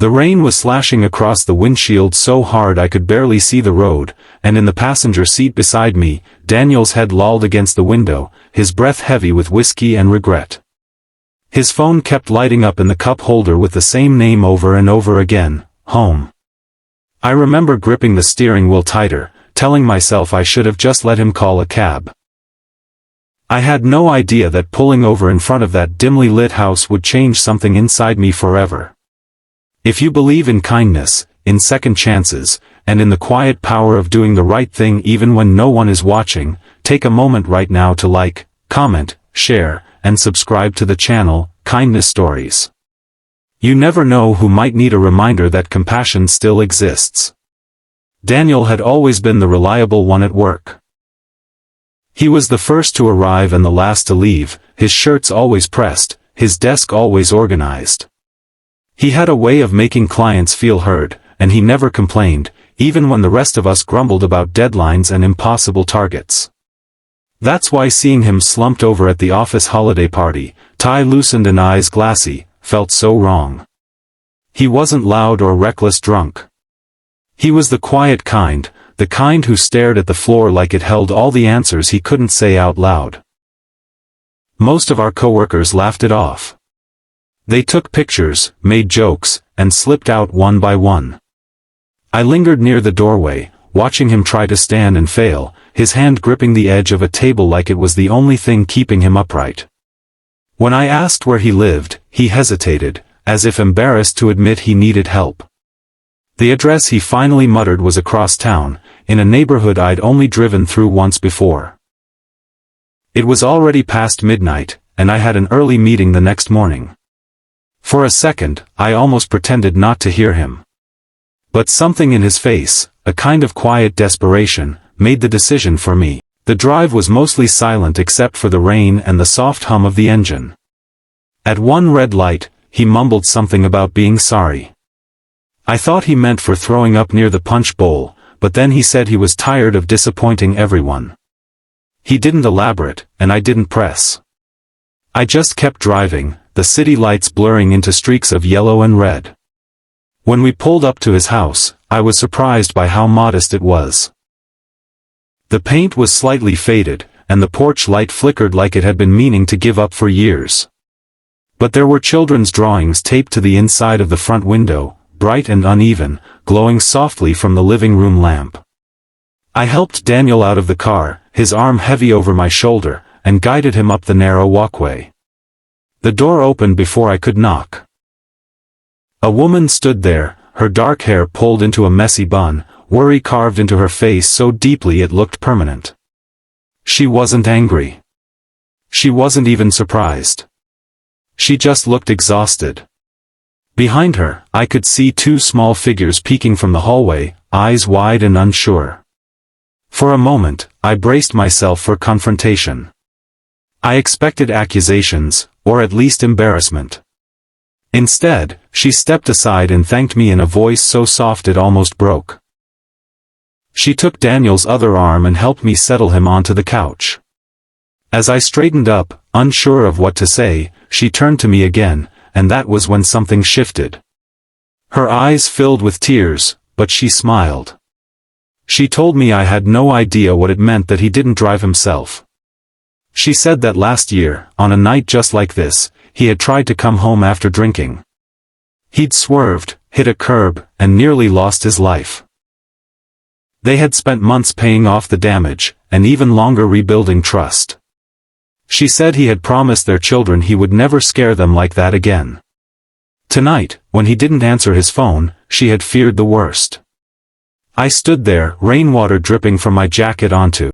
The rain was slashing across the windshield so hard I could barely see the road, and in the passenger seat beside me, Daniel's head lolled against the window, his breath heavy with whiskey and regret. His phone kept lighting up in the cup holder with the same name over and over again, home. I remember gripping the steering wheel tighter, telling myself I should have just let him call a cab. I had no idea that pulling over in front of that dimly lit house would change something inside me forever. If you believe in kindness, in second chances, and in the quiet power of doing the right thing even when no one is watching, take a moment right now to like, comment, share, and subscribe to the channel, Kindness Stories. You never know who might need a reminder that compassion still exists. Daniel had always been the reliable one at work. He was the first to arrive and the last to leave, his shirts always pressed, his desk always organized. He had a way of making clients feel heard, and he never complained, even when the rest of us grumbled about deadlines and impossible targets. That's why seeing him slumped over at the office holiday party, tie loosened and eyes glassy, felt so wrong. He wasn't loud or reckless drunk. He was the quiet kind, the kind who stared at the floor like it held all the answers he couldn't say out loud. Most of our coworkers laughed it off. They took pictures, made jokes, and slipped out one by one. I lingered near the doorway, watching him try to stand and fail, his hand gripping the edge of a table like it was the only thing keeping him upright. When I asked where he lived, he hesitated, as if embarrassed to admit he needed help. The address he finally muttered was across town, in a neighborhood I'd only driven through once before. It was already past midnight, and I had an early meeting the next morning. For a second, I almost pretended not to hear him. But something in his face, a kind of quiet desperation, made the decision for me. The drive was mostly silent except for the rain and the soft hum of the engine. At one red light, he mumbled something about being sorry. I thought he meant for throwing up near the punch bowl, but then he said he was tired of disappointing everyone. He didn't elaborate, and I didn't press. I just kept driving, the city lights blurring into streaks of yellow and red. When we pulled up to his house, I was surprised by how modest it was. The paint was slightly faded, and the porch light flickered like it had been meaning to give up for years. But there were children's drawings taped to the inside of the front window, bright and uneven, glowing softly from the living room lamp. I helped Daniel out of the car, his arm heavy over my shoulder, and guided him up the narrow walkway. The door opened before I could knock. A woman stood there, her dark hair pulled into a messy bun, worry carved into her face so deeply it looked permanent. She wasn't angry. She wasn't even surprised. She just looked exhausted. Behind her, I could see two small figures peeking from the hallway, eyes wide and unsure. For a moment, I braced myself for confrontation. I expected accusations, or at least embarrassment. Instead, she stepped aside and thanked me in a voice so soft it almost broke. She took Daniel's other arm and helped me settle him onto the couch. As I straightened up, unsure of what to say, she turned to me again, and that was when something shifted. Her eyes filled with tears, but she smiled. She told me I had no idea what it meant that he didn't drive himself. She said that last year, on a night just like this, he had tried to come home after drinking. He'd swerved, hit a curb, and nearly lost his life. They had spent months paying off the damage, and even longer rebuilding trust. She said he had promised their children he would never scare them like that again. Tonight, when he didn't answer his phone, she had feared the worst. I stood there, rainwater dripping from my jacket onto